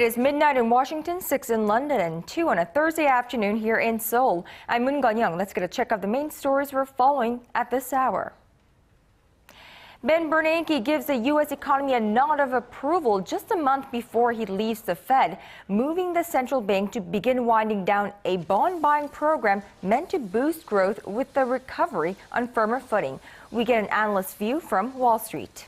is midnight in Washington, 6 in London, and 2 on a Thursday afternoon here in Seoul. I'm Moon Conn-young. Let's get a check of the main stories we're following at this hour. Bernanke gives the U.S. economy a nod of approval just a month before he leaves the Fed, moving the central bank to begin winding down a bond buying program meant to boost growth with the recovery on firmer footing. We get an analyst view from Wall Street.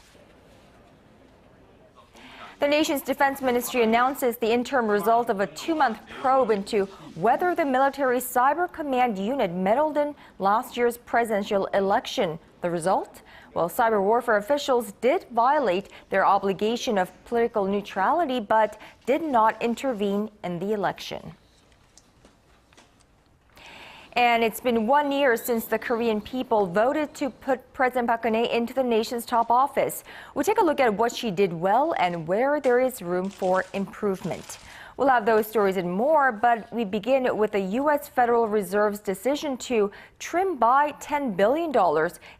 The nation's defense ministry announces the interim result of a 2-month probe into whether the military cyber command unit meddled in last year's presidential election. The result? Well, cyber warfare officials did violate their obligation of political neutrality, but did not intervene in the election. And it's been 1 year since the Korean people voted to put President Park Geun-hye into the nation's top office. We'll take a look at what she did well and where there is room for improvement. We'll have those stories and more, but we begin with the U.S. Federal Reserve's decision to trim by $10 billion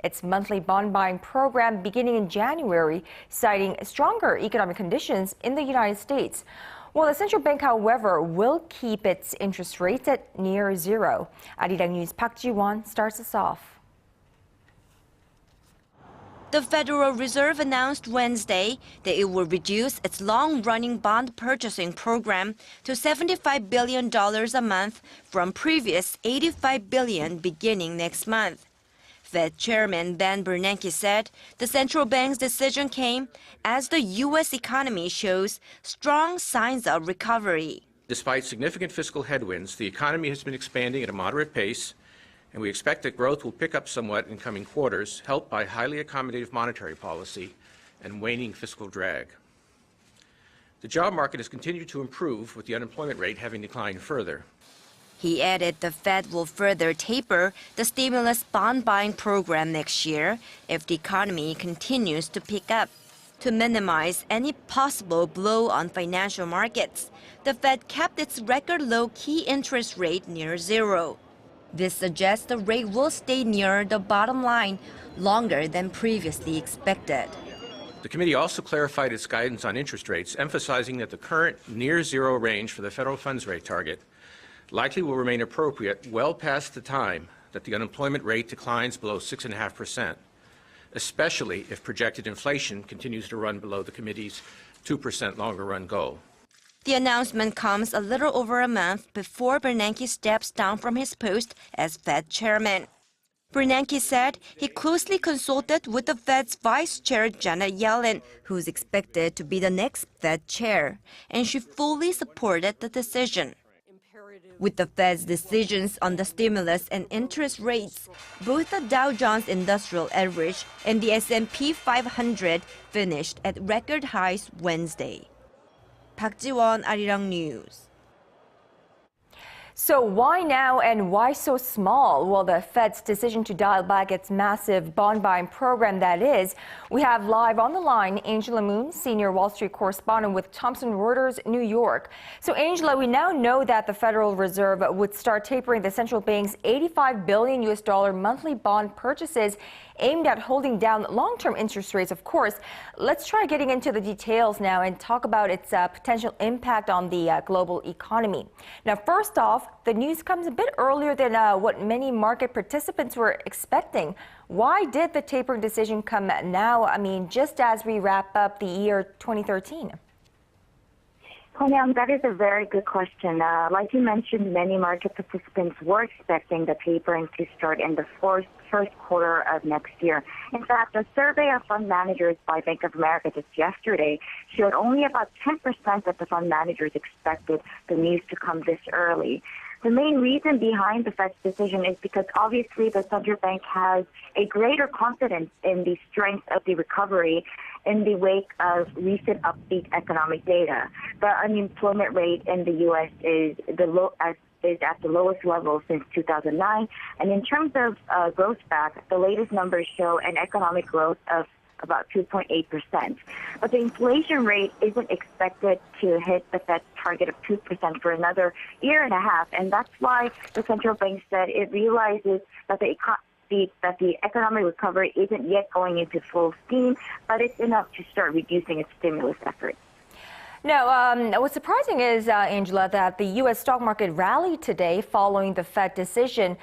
its monthly bond buying program beginning in January, citing stronger economic conditions in the United States. Well, the central bank, however, will keep its interest rates at near zero. ARIRANG News Park Ji-won starts us off. The Federal Reserve announced Wednesday that it will reduce its long-running bond purchasing program to $75 billion a month from previous $85 billion beginning next month. Fed Chairman Bernanke said the central bank's decision came as the U.S. economy shows strong signs of recovery. Despite significant fiscal headwinds, the economy has been expanding at a moderate pace, and we expect that growth will pick up somewhat in coming quarters, helped by highly accommodative monetary policy and waning fiscal drag. The job market has continued to improve, with the unemployment rate having declined further. He added the Fed will further taper the stimulus bond buying program next year if the economy continues to pick up. To minimize any possible blow on financial markets, the Fed kept its record low key interest rate near zero. This suggests the rate will stay near the bottom line longer than previously expected. The committee also clarified its guidance on interest rates, emphasizing that the current near zero range for the federal funds rate target likely will remain appropriate well past the time that the unemployment rate declines below 6.5%, especially if projected inflation continues to run below the committee's 2% longer-run goal. The announcement comes a little over a month before Bernanke steps down from his post as Fed chairman. Bernanke said he closely consulted with the Fed's vice chair Janet Yellen, who's expected to be the next Fed chair, and she fully supported the decision. With the Fed's decisions on the stimulus and interest rates, both the Dow Jones Industrial Average and the S&P 500 finished at record highs Wednesday. Park Ji-won, ARIRANG News. So why now and why so small? Well, the Fed's decision to dial back its massive bond buying program, that is. We have live on the line Angela Moon, senior Wall Street correspondent with Thomson Reuters, New York. So Angela, we now know that the Federal Reserve would start tapering the central bank's $85 billion monthly bond purchases aimed at holding down long-term interest rates, of course. Let's try getting into the details now and talk about its potential impact on the global economy. Now, first off, the news comes a bit earlier than what many market participants were expecting. Why did the tapering decision come now? I mean, just as we wrap up the year 2013. Conn-young, that is a very good question. Like you mentioned, many market participants were expecting the tapering to start in the first quarter of next year. In fact, a survey of fund managers by Bank of America just yesterday showed only about 10% of the fund managers expected the news to come this early. The main reason behind the Fed's decision is because obviously the central bank has a greater confidence in the strength of the recovery in the wake of recent upbeat economic data. The unemployment rate in the U.S. is at the lowest level since 2009. And in terms of growth back, the latest numbers show an economic growth of about 2.8%. But the inflation rate isn't expected to hit the Fed's target of 2% for another year and a half. And that's why the central bank said it realizes that the economic recovery isn't yet going into full steam, but it's enough to start reducing its stimulus efforts. Now, what's surprising is, Angela, that the U.S. stock market rallied today following the Fed decision.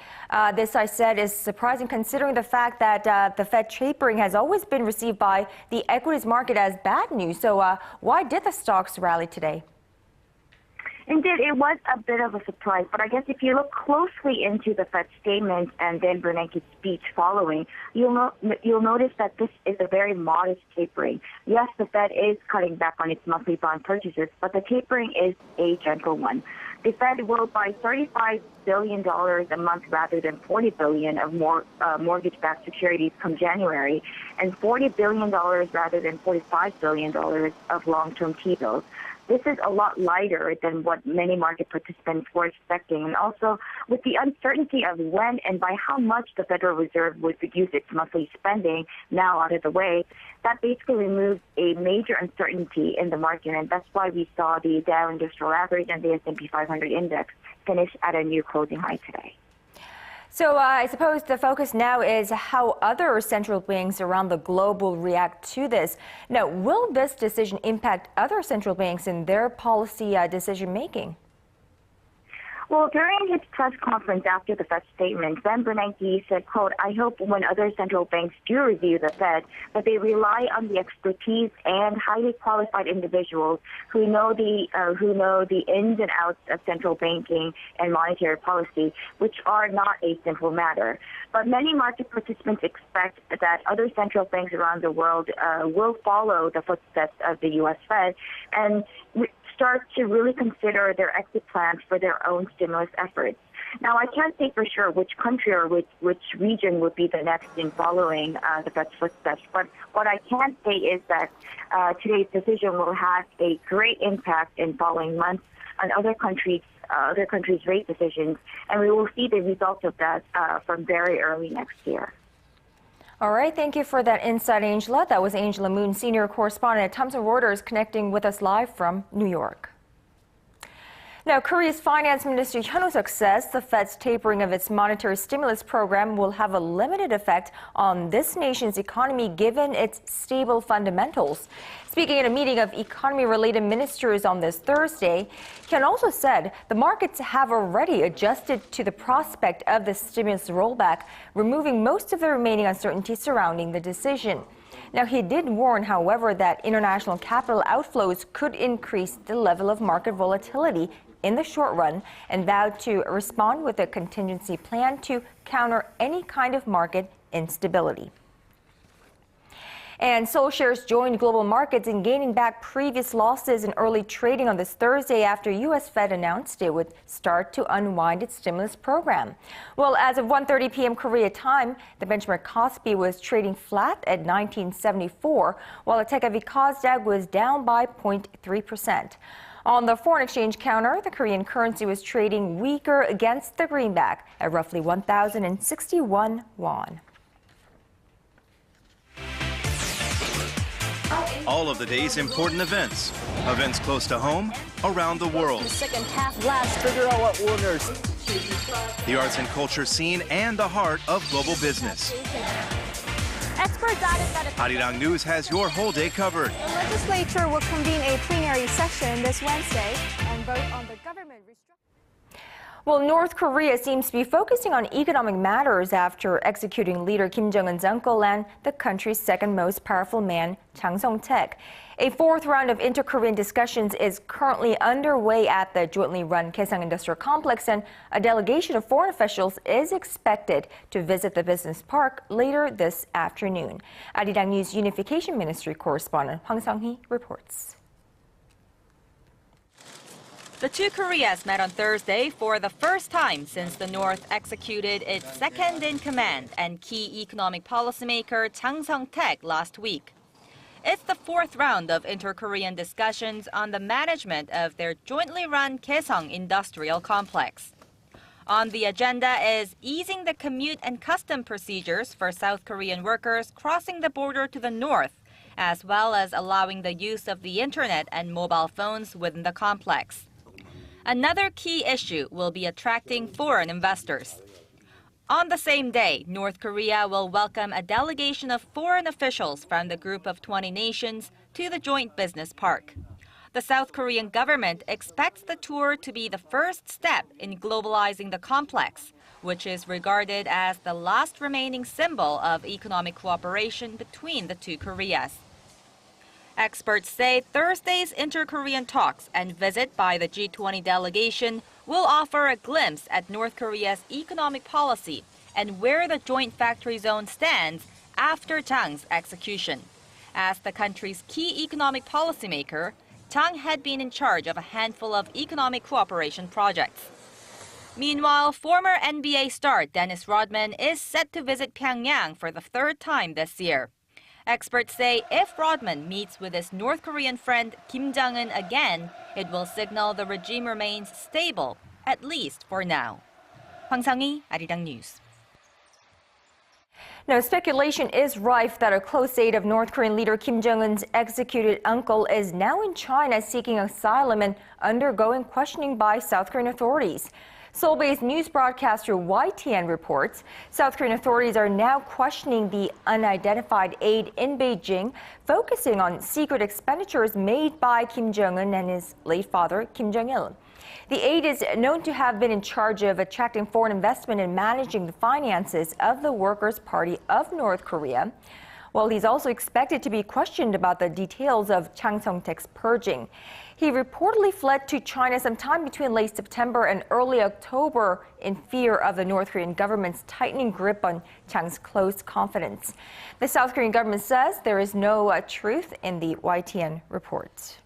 This, I said, is surprising considering the fact that the Fed tapering has always been received by the equities market as bad news. So why did the stocks rally today? Indeed, it was a bit of a surprise, but I guess if you look closely into the Fed statement and then Bernanke's speech following, you'll notice that this is a very modest tapering. Yes, the Fed is cutting back on its monthly bond purchases, but the tapering is a gentle one. The Fed will buy $35 billion a month rather than $40 billion of mortgage-backed securities come January, and $40 billion rather than $45 billion of long-term T-bills. This is a lot lighter than what many market participants were expecting. And also, with the uncertainty of when and by how much the Federal Reserve would reduce its monthly spending now out of the way, that basically removes a major uncertainty in the market. And that's why we saw the Dow Industrial Average and the S&P 500 Index finish at a new closing high today. So I suppose the focus now is how other central banks around the globe will react to this. Now, will this decision impact other central banks in their policy decision making? Well, during his press conference after the Fed statement, then Bernanke said, quote, "I hope when other central banks do review the Fed, that they rely on the expertise and highly qualified individuals who know the ins and outs of central banking and monetary policy, which are not a simple matter." But many market participants expect that other central banks around the world will follow the footsteps of the U.S. Fed and start to really consider their exit plans for their own stimulus efforts. Now, I can't say for sure which country or which region would be the next in following the Fed's footsteps, but what I can say is that today's decision will have a great impact in following months on other countries' rate decisions, and we will see the results of that from very early next year. All right, thank you for that insight, Angela. That was Angela Moon, senior correspondent at Thomson Reuters, connecting with us live from New York. Now, Korea's Finance Minister Hyun Woo-suk says the Fed's tapering of its monetary stimulus program will have a limited effect on this nation's economy given its stable fundamentals. Speaking at a meeting of economy-related ministers on this Thursday, Hyun also said the markets have already adjusted to the prospect of the stimulus rollback, removing most of the remaining uncertainty surrounding the decision. Now, he did warn, however, that international capital outflows could increase the level of market volatility in the short run and vowed to respond with a contingency plan to counter any kind of market instability. And Seoul shares joined global markets in gaining back previous losses in early trading on this Thursday after U.S. Fed announced it would start to unwind its stimulus program. Well, as of 1:30 p.m. Korea time, the benchmark Kospi was trading flat at 1974, while the tech-heavy Kosdaq was down by 0.3%. On the foreign exchange counter, the Korean currency was trading weaker against the greenback at roughly 1,061 won. All of the day's important events. Events close to home, around the world. Second half last, figure out what winners. The arts and culture scene and the heart of global business. Experts added that ARIRANG News has your whole day covered. the legislature will convene a plenary session this Wednesday and vote on the government restructuring. Well, North Korea seems to be focusing on economic matters after executing leader Kim Jong-un's uncle and the country's second most powerful man, Chang Song-taek. A fourth round of inter-Korean discussions is currently underway at the jointly run Kaesong Industrial Complex, and a delegation of foreign officials is expected to visit the business park later this afternoon. ARIRANG News Unification Ministry correspondent Hwang Sung-hee reports. The two Koreas met on Thursday for the first time since the North executed its second-in-command and key economic policymaker Chang Song-taek last week. It's the fourth round of inter-Korean discussions on the management of their jointly run Kaesong Industrial Complex. On the agenda is easing the commute and custom procedures for South Korean workers crossing the border to the north, as well as allowing the use of the internet and mobile phones within the complex. Another key issue will be attracting foreign investors. On the same day, North Korea will welcome a delegation of foreign officials from the Group of 20 Nations to the joint business park. The South Korean government expects the tour to be the first step in globalizing the complex, which is regarded as the last remaining symbol of economic cooperation between the two Koreas. Experts say Thursday's inter-Korean talks and visit by the G20 delegation will offer a glimpse at North Korea's economic policy and where the joint factory zone stands after Chang's execution. As the country's key economic policymaker, Chang had been in charge of a handful of economic cooperation projects. Meanwhile, former NBA star Dennis Rodman is set to visit Pyongyang for the third time this year. Experts say if Rodman meets with his North Korean friend Kim Jong-un again, it will signal the regime remains stable, at least for now. Hwang Sang-hee, ARIRANG News. Now, speculation is rife that a close aide of North Korean leader Kim Jong-un's executed uncle is now in China seeking asylum and undergoing questioning by South Korean authorities. Seoul-based news broadcaster YTN reports South Korean authorities are now questioning the unidentified aide in Beijing, focusing on secret expenditures made by Kim Jong-un and his late father, Kim Jong-il. The aide is known to have been in charge of attracting foreign investment and managing the finances of the Workers' Party of North Korea. Well, he's also expected to be questioned about the details of Chang Song-taek's purging. He reportedly fled to China sometime between late September and early October in fear of the North Korean government's tightening grip on Chang's close confidants. The South Korean government says there is no truth in the YTN report.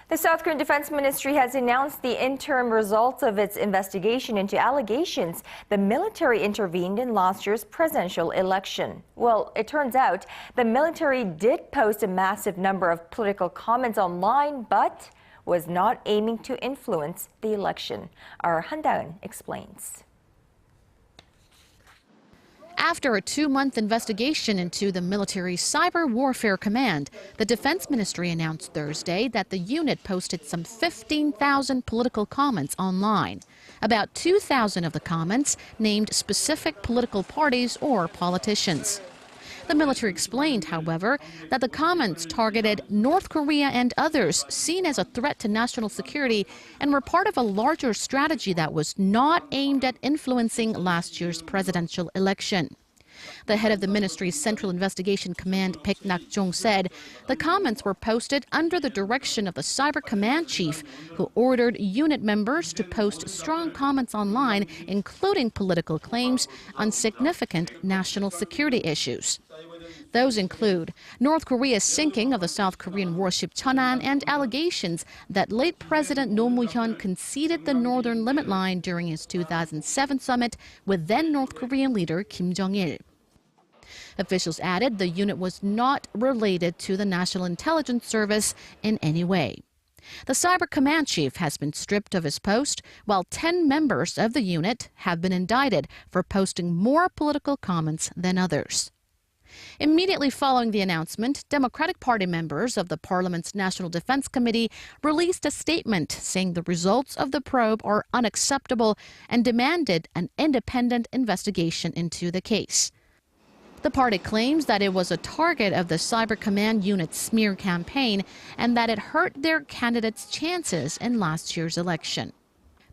The South Korean Defense Ministry has announced the interim results of its investigation into allegations the military intervened in last year's presidential election. Well, it turns out the military did post a massive number of political comments online, but was not aiming to influence the election. Our Han Da-eun explains. After a 2-month investigation into the military's Cyber Warfare Command, the Defense Ministry announced Thursday that the unit posted some 15,000 political comments online. About 2,000 of the comments named specific political parties or politicians. The military explained, however, that the comments targeted North Korea and others seen as a threat to national security and were part of a larger strategy that was not aimed at influencing last year's presidential election. The head of the ministry's Central Investigation Command, Baek Nak-jong, said the comments were posted under the direction of the Cyber Command Chief, who ordered unit members to post strong comments online, including political claims on significant national security issues. Those include North Korea's sinking of the South Korean warship Cheonan and allegations that late President Roh Moo-hyun conceded the northern limit line during his 2007 summit with then North Korean leader Kim Jong-il. Officials added the unit was not related to the National Intelligence Service in any way. The Cyber Command Chief has been stripped of his post, while 10 members of the unit have been indicted for posting more political comments than others. Immediately following the announcement, Democratic Party members of the Parliament's National Defense Committee released a statement saying the results of the probe are unacceptable and demanded an independent investigation into the case. The party claims that it was a target of the Cyber Command Unit's smear campaign and that it hurt their candidates' chances in last year's election.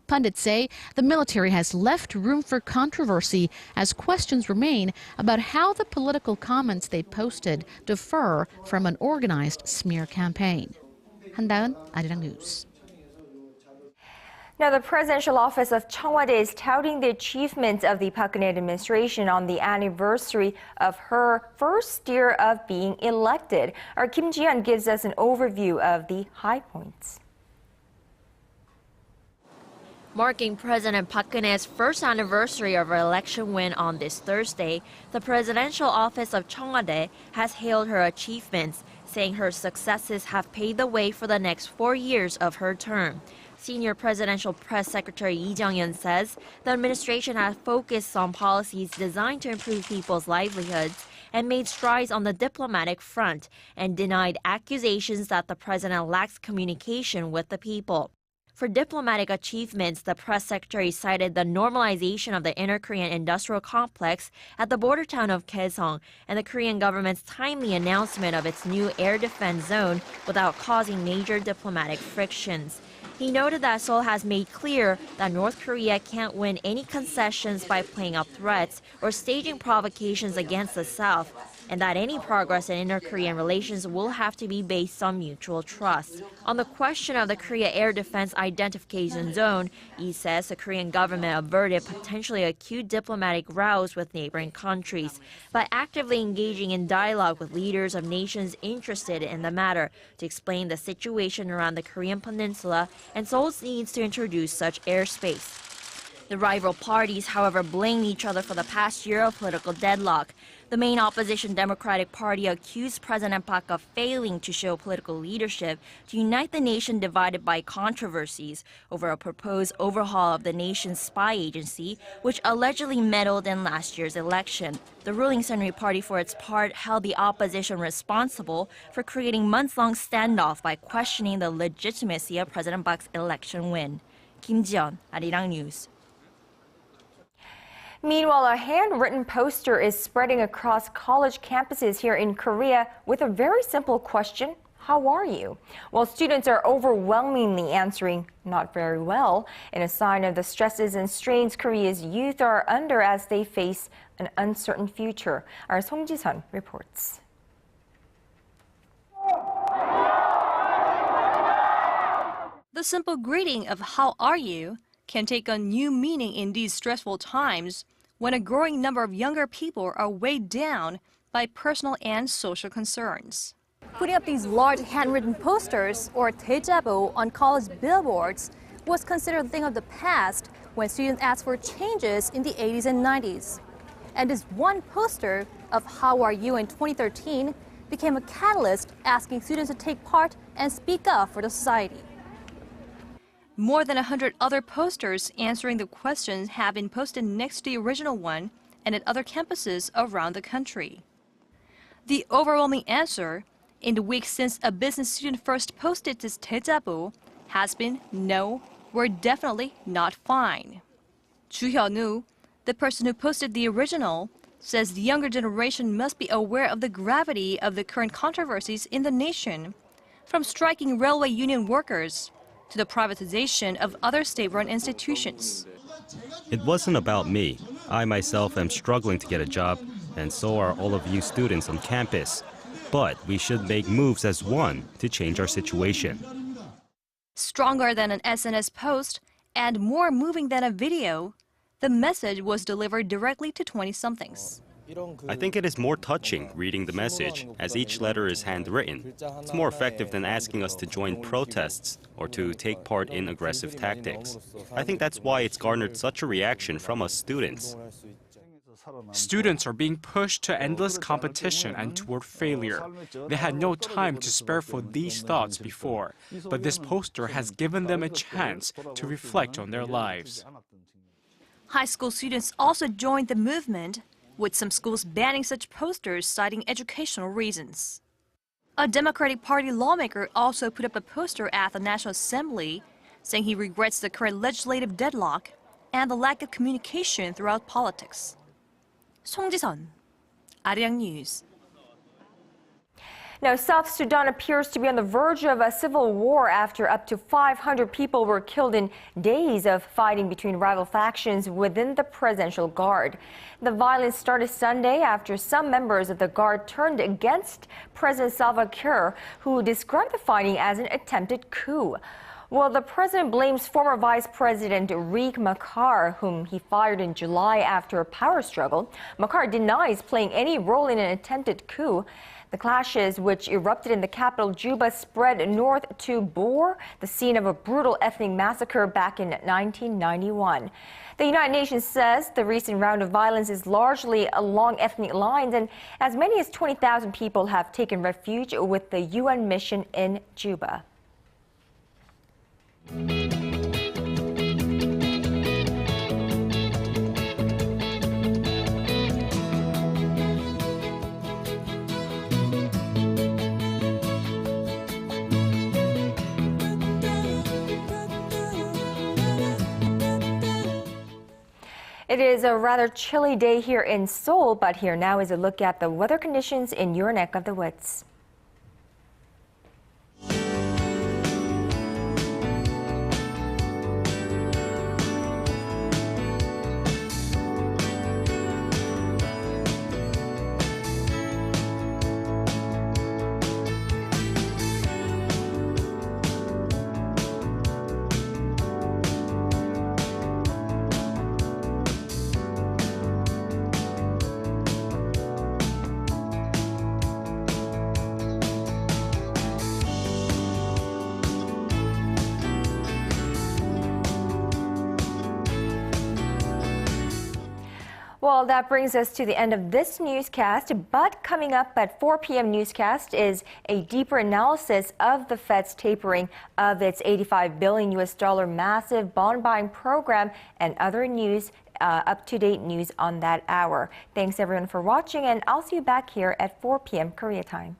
Pundits say the military has left room for controversy as questions remain about how the political comments they posted differ from an organized smear campaign. Han Da-eun, ARIRANG News. Now, the presidential office of Cheongwade is touting the achievements of the Park Geun-hye administration on the anniversary of her first year of being elected. Our Kim Ji-yeon gives us an overview of the high points. Marking President Park Geun-hye's first anniversary of her election win on this Thursday, the presidential office of Cheongwade has hailed her achievements, saying her successes have paved the way for the next 4 years of her term. Senior Presidential Press Secretary Lee Jung-yeon says the administration has focused on policies designed to improve people's livelihoods and made strides on the diplomatic front and denied accusations that the president lacks communication with the people. For diplomatic achievements, the press secretary cited the normalization of the inner Korean industrial complex at the border town of Kaesong and the Korean government's timely announcement of its new air defense zone without causing major diplomatic frictions. He noted that Seoul has made clear that North Korea can't win any concessions by playing up threats or staging provocations against the South, and that any progress in inter-Korean relations will have to be based on mutual trust. On the question of the Korea Air Defense Identification Zone, Lee says the Korean government averted potentially acute diplomatic rows with neighboring countries by actively engaging in dialogue with leaders of nations interested in the matter to explain the situation around the Korean peninsula and Seoul's needs to introduce such airspace. The rival parties, however, blamed each other for the past year of political deadlock. The main opposition Democratic Party accused President Park of failing to show political leadership to unite the nation divided by controversies over a proposed overhaul of the nation's spy agency, which allegedly meddled in last year's election. The ruling Century Party, for its part, held the opposition responsible for creating months-long standoff by questioning the legitimacy of President Park's election win. Kim Ji-yeon, ARIRANG News. Meanwhile, a handwritten poster is spreading across college campuses here in Korea with a very simple question: how are you? Well, students are overwhelmingly answering not very well, in a sign of the stresses and strains Korea's youth are under as they face an uncertain future. Our Song Ji-sun reports. The simple greeting of "how are you" can take on new meaning in these stressful times when a growing number of younger people are weighed down by personal and social concerns. Putting up these large handwritten posters, or daejabo, on college billboards was considered a thing of the past when students asked for changes in the 80s and 90s. And this one poster of "how are you" in 2013 became a catalyst asking students to take part and speak up for the society. More than 100 other posters answering the questions have been posted next to the original one and at other campuses around the country. The overwhelming answer in the week since a business student first posted this daejabo has been "no, we're definitely not fine." Ju Hyun-woo, the person who posted the original, says the younger generation must be aware of the gravity of the current controversies in the nation, from striking railway union workers to the privatization of other state-run institutions. It wasn't about me. I myself am struggling to get a job, and so are all of you students on campus. But we should make moves as one to change our situation. Stronger than an SNS post and more moving than a video, the message was delivered directly to 20-somethings. I think it is more touching reading the message, as each letter is handwritten. It's more effective than asking us to join protests or to take part in aggressive tactics. I think that's why it's garnered such a reaction from us students. Students are being pushed to endless competition and toward failure. They had no time to spare for these thoughts before, but this poster has given them a chance to reflect on their lives. High school students also joined the movement, with some schools banning such posters citing educational reasons. A Democratic Party lawmaker also put up a poster at the National Assembly saying he regrets the current legislative deadlock and the lack of communication throughout politics. Song Ji-sun, ARIRANG News. Now, South Sudan appears to be on the verge of a civil war after up to 500 people were killed in days of fighting between rival factions within the Presidential Guard. The violence started Sunday after some members of the Guard turned against President Salva Kiir, who described the fighting as an attempted coup. Well, the president blames former Vice President Riek Machar, whom he fired in July after a power struggle. Machar denies playing any role in an attempted coup. The clashes, which erupted in the capital Juba, spread north to Bor, the scene of a brutal ethnic massacre back in 1991. The United Nations says the recent round of violence is largely along ethnic lines, and as many as 20,000 people have taken refuge with the UN mission in Juba. It is a rather chilly day here in Seoul, but here now is a look at the weather conditions in your neck of the woods. Well, that brings us to the end of this newscast, but coming up at 4 p.m. newscast is a deeper analysis of the Fed's tapering of its $85 billion massive bond buying program and other news, up-to-date news on that hour. Thanks everyone for watching, and I'll see you back here at 4 p.m. Korea time.